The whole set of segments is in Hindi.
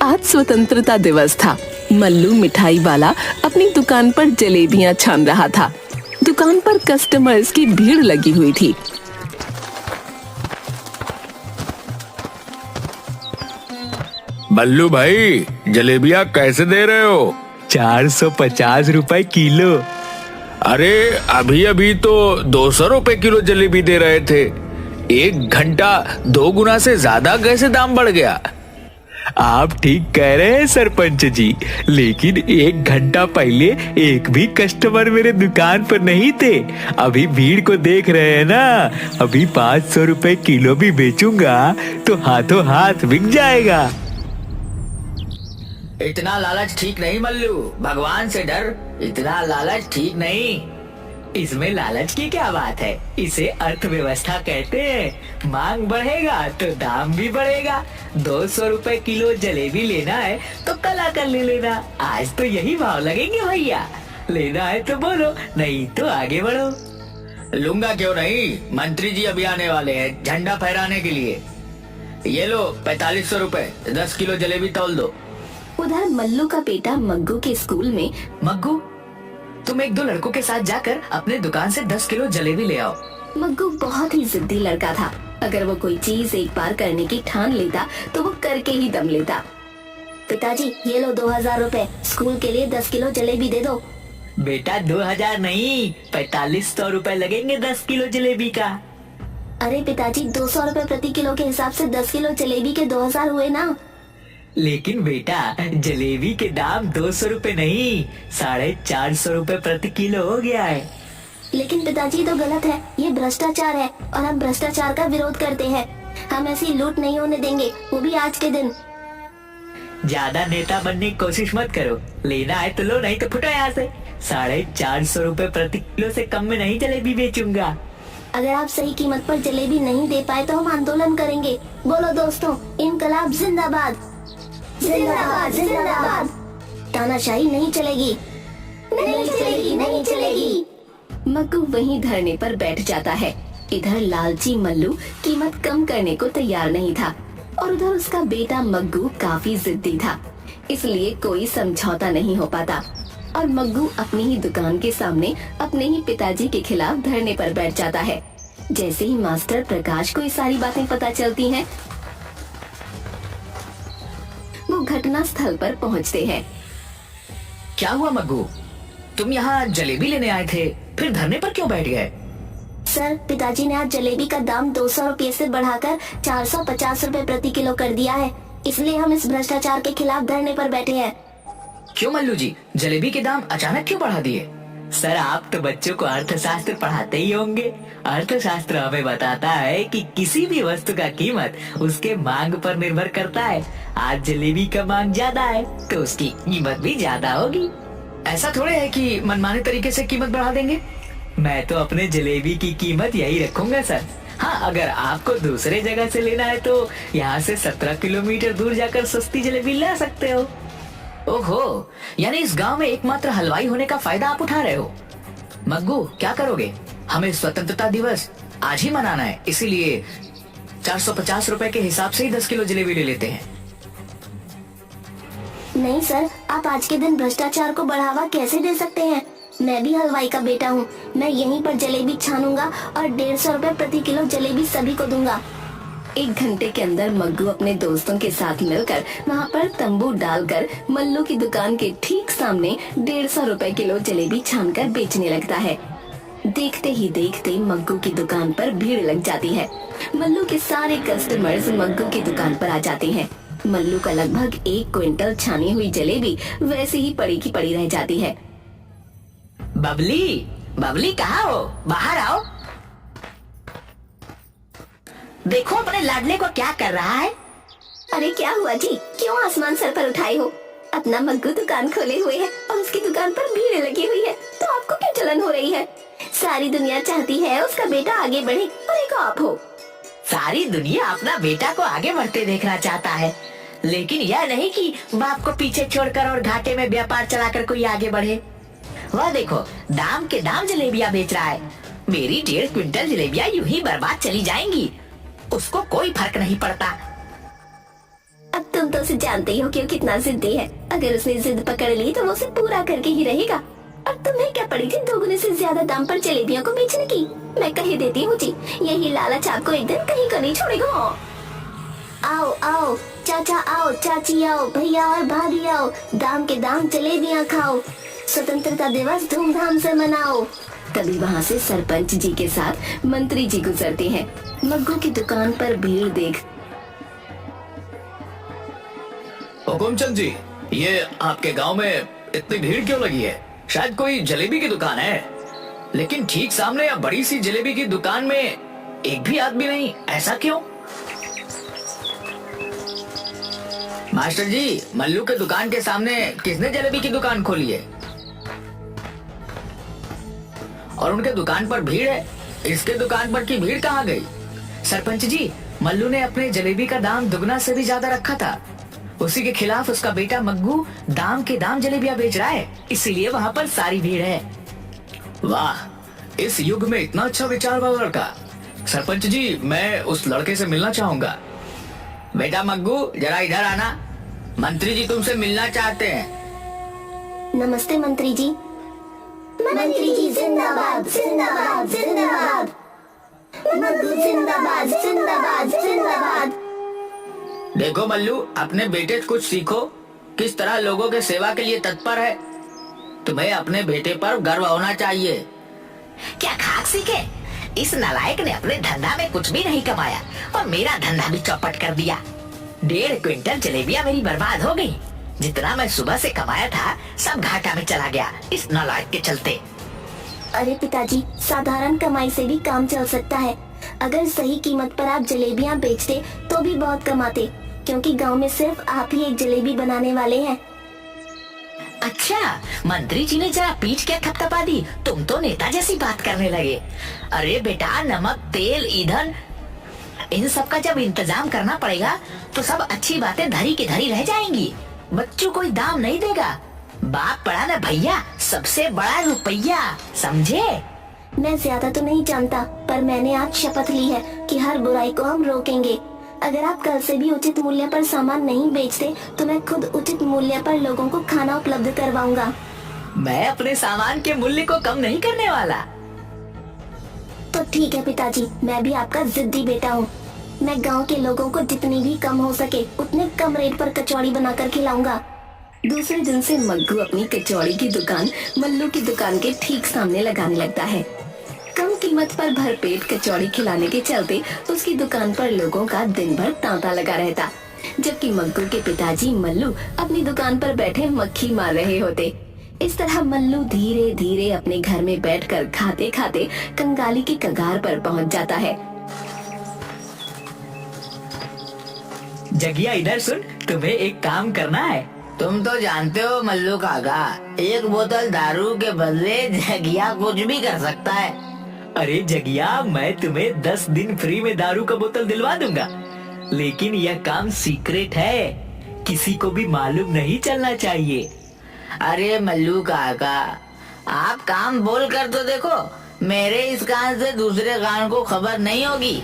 आज स्वतंत्रता दिवस था। मल्लू मिठाई वाला अपनी दुकान पर जलेबियां छान रहा था। दुकान पर कस्टमर्स की भीड़ लगी हुई थी। मल्लू भाई, जलेबियां कैसे दे रहे हो? 450 रुपए किलो। अरे अभी अभी तो 200 रुपए किलो जलेबी दे रहे थे। 1 घंटा 2 गुना से ज्यादा कैसे दाम बढ़ गया? आप ठीक कह रहे हैं सरपंच जी, लेकिन 1 घंटा पहले एक भी कस्टमर मेरे दुकान पर नहीं थे। अभी भीड़ को देख रहे हैं ना, अभी 500 रुपए किलो भी बेचूंगा तो हाथों हाथ बिक जाएगा। इतना लालच ठीक नहीं मल्लू, भगवान से डर। इतना लालच ठीक नहीं। इसमें लालच की क्या बात है? इसे अर्थव्यवस्था कहते हैं। मांग बढ़ेगा तो दाम भी बढ़ेगा। 200 रुपए किलो जलेबी लेना है तो कल आकर ले लेना। आज तो यही भाव लगेंगे भैया। लेना है तो बोलो, नहीं तो आगे बढ़ो। लूंगा क्यों नहीं, मंत्री जी अभी आने वाले हैं झंडा फहराने के लिए। ये लो 4500 रुपए, 10 किलो जलेबी तौल दो। उधर मल्लू का बेटा मग्गू के स्कूल में। मग्गू, तुम 1-2 लड़कों के साथ जाकर अपने दुकान से 10 किलो जलेबी ले आओ। मग्गू बहुत ही जिद्दी लड़का था। अगर वो कोई चीज एक बार करने की ठान लेता तो वो करके ही दम लेता। पिताजी ये लो 2000 रुपए, स्कूल के लिए 10 किलो जलेबी दे दो। बेटा 2000 नहीं, 4500 रुपए लगेंगे 10 किलो जलेबी का। अरे पिताजी 200 रुपए प्रति किलो के हिसाब से 10 किलो जलेबी के 2000 हुए ना। लेकिन बेटा जलेबी के दाम 200 रुपए नहीं, 450 रुपए प्रति किलो हो गया है। लेकिन पिताजी तो गलत है, ये भ्रष्टाचार है और हम भ्रष्टाचार का विरोध करते हैं। हम ऐसी लूट नहीं होने देंगे, वो भी आज के दिन। ज्यादा नेता बनने की कोशिश मत करो। लेना है तो लो, नहीं तो फुटो यहाँ से। 450 रुपए प्रति किलो से कम में नहीं जलेबी बेचूंगा। अगर आप सही कीमत पर जलेबी नहीं दे पाए तो हम आंदोलन करेंगे। बोलो दोस्तों, इनकलाब जिंदाबाद, जिंदाबाद जिंदाबाद। तानाशाही नहीं चलेगी, नहीं चलेगी, नहीं चलेगी। मग्गू वहीं धरने पर बैठ जाता है। इधर लालची मल्लू कीमत कम करने को तैयार नहीं था और उधर उसका बेटा मग्गू काफी जिद्दी था, इसलिए कोई समझौता नहीं हो पाता और मग्गू अपनी ही दुकान के सामने अपने ही पिताजी के खिलाफ धरने पर बैठ जाता है। जैसे ही मास्टर प्रकाश को ये सारी बातें पता चलती हैं, वो घटना स्थल पर पहुंचते हैं। क्या हुआ मग्गू, तुम यहाँ जलेबी लेने आए थे, फिर धरने पर क्यों बैठ गए? सर, पिताजी ने आज जलेबी का दाम 200 रुपए से बढ़ाकर 450 रुपए प्रति किलो कर दिया है, इसलिए हम इस भ्रष्टाचार के खिलाफ धरने पर बैठे हैं। क्यों मल्लू जी, जलेबी के दाम अचानक क्यों बढ़ा दिए? सर, आप तो बच्चों को अर्थशास्त्र पढ़ाते ही होंगे। अर्थशास्त्र हमें बताता है कि किसी भी वस्तु का कीमत उसके मांग पर निर्भर करता है। आज जलेबी का मांग ज्यादा है तो उसकी कीमत भी ज्यादा होगी। ऐसा थोड़े है कि मनमाने तरीके से कीमत बढ़ा देंगे। मैं तो अपने जलेबी की कीमत यही रखूंगा सर। हाँ, अगर आपको दूसरे जगह से लेना है तो यहाँ से 17 किलोमीटर दूर जाकर सस्ती जलेबी ले सकते हो। ओहो, यानी इस गांव में एकमात्र हलवाई होने का फायदा आप उठा रहे हो। मग्गू, क्या करोगे? हमें स्वतंत्रता दिवस आज ही मनाना है, इसीलिए 450 रुपए के हिसाब से ही 10 किलो जलेबी ले लेते हैं। नहीं सर, आप आज के दिन भ्रष्टाचार को बढ़ावा कैसे दे सकते हैं? मैं भी हलवाई का बेटा हूँ। मैं यहीं पर जलेबी छानूंगा और 150 रुपए प्रति किलो जलेबी सभी को दूंगा। 1 घंटे के अंदर मग्गू अपने दोस्तों के साथ मिलकर वहाँ पर तंबू डालकर मल्लू की दुकान के ठीक सामने 150 रुपए किलो जलेबी छानकर बेचने लगता है। देखते ही देखते मग्गू की दुकान पर भीड़ लग जाती है। मल्लू के सारे कस्टमर्स मग्गू की दुकान पर आ जाते हैं। मल्लू का लगभग 1 क्विंटल छानी हुई जलेबी वैसे ही पड़ी की पड़ी रह जाती है। बबली, बबली कहाँ हो? बाहर आओ। देखो अपने लाडले को क्या कर रहा है। अरे क्या हुआ जी, क्यों आसमान सर पर उठाए हो? अपना मग्गू दुकान खोले हुए है और उसकी दुकान पर भीड़ लगी हुई है, तो आपको क्यों जलन हो रही है? सारी दुनिया चाहती है उसका बेटा आगे बढ़े और एक आप हो। सारी दुनिया अपना बेटा को आगे बढ़ते देखना चाहता है, लेकिन यह नहीं कि बाप को पीछे छोड़कर और घाटे में व्यापार चलाकर कोई आगे बढ़े। वह देखो, दाम के दाम जलेबियां बेच रहा है। मेरी 1.5 क्विंटल जलेबियां यूं ही बर्बाद चली जाएंगी, उसको कोई फर्क नहीं पड़ता। अब तुम तो उसे जानते ही हो कि वो कितना जिद्दी है। अगर उसने जिद पकड़ ली तो वो उसे पूरा करके ही रहेगा। और तुम्हें क्या पड़ी थी 2 गुने से ज्यादा दाम पर जलेबियों को बेचने की? मैं कह देती हूँ जी, यही लालच आपको एक दिन कहीं को नहीं छोड़ेगा। आओ आओ चाचा आओ, चाची आओ, भैया और भाभी आओ, दाम के दाम जलेबियाँ खाओ, स्वतंत्रता दिवस धूमधाम से मनाओ। तभी वहाँ से सरपंच जी के साथ मंत्री जी गुजरते हैं। मग्गू की दुकान पर भीड़ देख हुकुमचंद जी, ये आपके गांव में इतनी भीड़ क्यों लगी है? शायद कोई जलेबी की दुकान है, लेकिन ठीक सामने या बड़ी सी जलेबी की दुकान में एक भी आदमी नहीं, ऐसा क्यों? मास्टर जी, मल्लू के दुकान के सामने किसने जलेबी की दुकान खोली है? और उनके दुकान पर भीड़ है, इसके दुकान पर की भीड़ कहाँ गई? सरपंच जी, मल्लू ने अपने जलेबी का दाम दुगना से भी ज्यादा रखा था। उसी के खिलाफ उसका बेटा मग्गू दाम के दाम जलेबियां बेच रहा है, इसीलिए वहाँ पर सारी भीड़ है। वाह, इस युग में इतना अच्छा विचार वाला लड़का। सरपंच जी, मैं उस लड़के से मिलना चाहूंगा। बेटा मग्गू, जरा इधर आना, मंत्री जी तुमसे मिलना चाहते हैं। नमस्ते मंत्री जी। मंत्री जी जिंदाबाद जिंदाबाद जिंदाबाद, मग्गू जिंदाबाद जिंदाबाद जिंदाबाद। देखो मल्लू, अपने बेटे से कुछ सीखो, किस तरह लोगों के सेवा के लिए तत्पर है। तुम्हें अपने बेटे पर गर्व होना चाहिए। क्या खाक सीखे? इस नालायक ने अपने धंधा में कुछ भी नहीं कमाया और मेरा धंधा भी चौपट कर दिया। 1.5 क्विंटल जलेबियां मेरी बर्बाद हो गई। जितना मैं सुबह से कमाया था सब घाटा में चला गया इस नालायक के चलते। अरे पिताजी, साधारण कमाई से भी काम चल सकता है। अगर सही कीमत पर आप जलेबियां बेचते तो भी बहुत कमाते, क्योंकि गांव में सिर्फ आप ही एक जलेबी बनाने वाले हैं। अच्छा, मंत्री जी ने जरा पीठ क्या थपथपा दी, तुम तो नेता जैसी बात करने लगे। अरे बेटा, नमक, तेल, ईंधन, इन सब का जब इंतजाम करना पड़ेगा तो सब अच्छी बातें धरी की धरी रह जाएंगी। बच्चों कोई दाम नहीं देगा। बाप पड़ा ना भैया, सबसे बड़ा रुपया, समझे? मैं ज्यादा तो नहीं जानता, पर मैंने आज शपथ ली है कि हर बुराई को हम रोकेंगे। अगर आप कल से भी उचित मूल्य पर सामान नहीं बेचते तो मैं खुद उचित मूल्य पर लोगों को खाना उपलब्ध करवाऊंगा। मैं अपने सामान के मूल्य को कम नहीं करने वाला। तो ठीक है पिताजी, मैं भी आपका जिद्दी बेटा हूँ। मैं गांव के लोगों को जितनी भी कम हो सके उतने कम रेट पर कचौड़ी बनाकर खिलाऊंगा। दूसरे दिन से मग्गू अपनी कचौड़ी की दुकान मल्लू की दुकान के ठीक सामने लगाने लगता है। कम कीमत पर भरपेट कचौड़ी खिलाने के चलते उसकी दुकान पर लोगों का दिन भर तांता लगा रहता, जबकि मग्गू के पिताजी मल्लू अपनी दुकान पर बैठे मक्खी मार रहे होते। इस तरह मल्लू धीरे धीरे अपने घर में बैठकर खाते खाते कंगाली की कगार पर पहुंच जाता है। जगिया इधर सुन, तुम्हें एक काम करना है। तुम तो जानते हो मल्लू काका, एक बोतल दारू के बदले जगिया कुछ भी कर सकता है। अरे जगिया, मैं तुम्हें 10 दिन फ्री में दारू का बोतल दिलवा दूंगा, लेकिन यह काम सीक्रेट है, किसी को भी मालूम नहीं चलना चाहिए। अरे मल्लू काका, आप काम बोल कर तो देखो, मेरे इस कान से दूसरे कान को खबर नहीं होगी।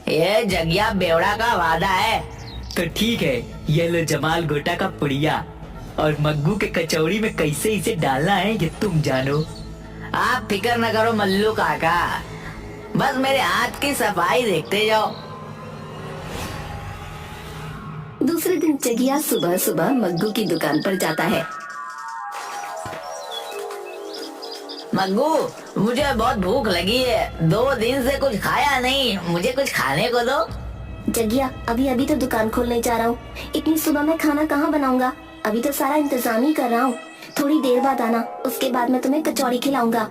ये जगिया बेवड़ा का वादा है। तो ठीक है, ये लो जमाल गोटा का पुड़िया, और मग्गू के कचौड़ी में कैसे इसे डालना है ये तुम जानो। आप फिक्र न करो मल्लू काका, बस मेरे हाथ की सफाई देखते जाओ। दूसरे दिन जगिया सुबह सुबह मग्गू की दुकान पर जाता है। मग्गू, मुझे बहुत भूख लगी है, 2 दिन से कुछ खाया नहीं, मुझे कुछ खाने को दो। जगिया, अभी अभी तो दुकान खोलने जा रहा हूँ, इतनी सुबह मैं खाना कहाँ बनाऊंगा? अभी तो सारा इंतजाम ही कर रहा हूँ। थोड़ी देर बाद आना, उसके बाद मैं तुम्हें कचौड़ी खिलाऊंगा।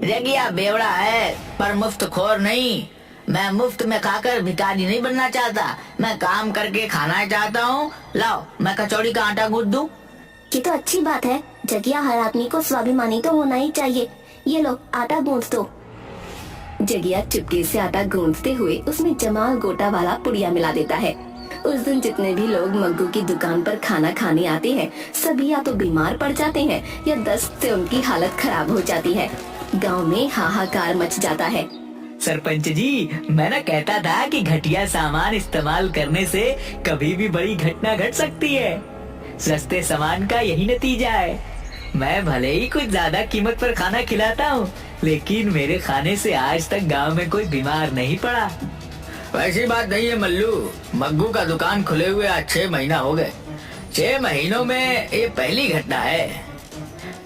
जगिया बेवड़ा है पर मुफ्त खोर नहीं। मैं मुफ्त में खाकर भिखारी नहीं बनना चाहता, मैं काम करके खाना चाहता हूँ। लाओ, मैं कचौड़ी का आटा गूंथ दूं। ये तो अच्छी बात है जगिया, हर आदमी को स्वाभिमानी तो होना ही चाहिए। ये लो, आटा गूंथ दो। जगिया चुपके से आटा गूंथते हुए उसमें जमाल गोटा वाला पुड़िया मिला देता है। उस दिन जितने भी लोग मग्गू की दुकान पर खाना खाने आते हैं, सभी या तो बीमार पड़ जाते हैं या दस्त से उनकी हालत खराब हो जाती है। गांव में हाहाकार मच जाता है। सरपंच जी, मैं ना कहता था कि घटिया सामान इस्तेमाल करने से कभी भी बड़ी घटना घट सकती है। सस्ते सामान का यही नतीजा है। मैं भले ही कुछ ज्यादा कीमत पर खाना खिलाता हूँ, लेकिन मेरे खाने से आज तक गांव में कोई बीमार नहीं पड़ा। वैसी बात नहीं है मल्लू। मग्गू का दुकान खुले हुए आज 6 महीना हो गए। 6 महीनों में ये पहली घटना है।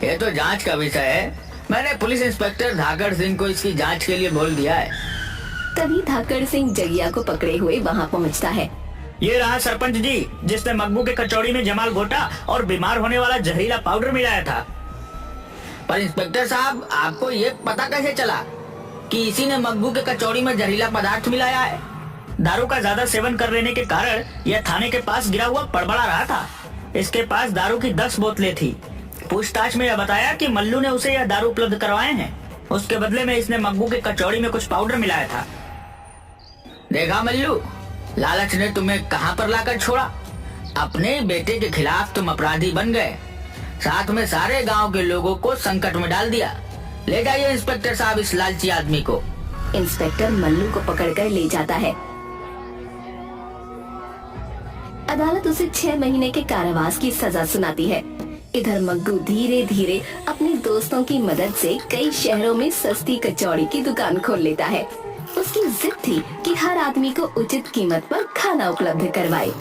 ये तो जांच का विषय है। मैंने पुलिस इंस्पेक्टर धाकड़ सिंह को इसकी जांच के लिए बोल दिया है। तभी धाकड़ सिंह जगिया को पकड़े हुए वहाँ पहुँचता है। ये रहा सरपंच जी, जिसने मग्गू के कचौड़ी में जमाल घोटा और बीमार होने वाला जहरीला पाउडर मिलाया था। पर इंस्पेक्टर साहब, आपको ये पता कैसे चला कि इसी ने मग्गू के कचौड़ी में जहरीला पदार्थ मिलाया है? दारू का ज्यादा सेवन कर लेने के कारण यह थाने के पास गिरा हुआ पड़बड़ा रहा था। इसके पास दारू की 10 बोतलें थी। पूछताछ में यह बताया कि मल्लू ने उसे यह दारू उपलब्ध करवाए हैं। उसके बदले में इसने मग्गू के कचौड़ी में कुछ पाउडर मिलाया था। देखा मल्लू, लालच ने तुम्हें कहां पर लाकर छोड़ा। अपने बेटे के खिलाफ तुम अपराधी बन गए, साथ में सारे गांव के लोगों को संकट में डाल दिया। ले जाइए इंस्पेक्टर साहब इस लालची आदमी को। इंस्पेक्टर मल्लू को पकड़कर ले जाता है। अदालत उसे 6 महीने के कारावास की सजा सुनाती है। इधर मग्गू धीरे धीरे अपने दोस्तों की मदद से कई शहरों में सस्ती कचौड़ी की दुकान खोल लेता है। उसकी जिद थी कि हर आदमी को उचित कीमत पर खाना उपलब्ध करवाए।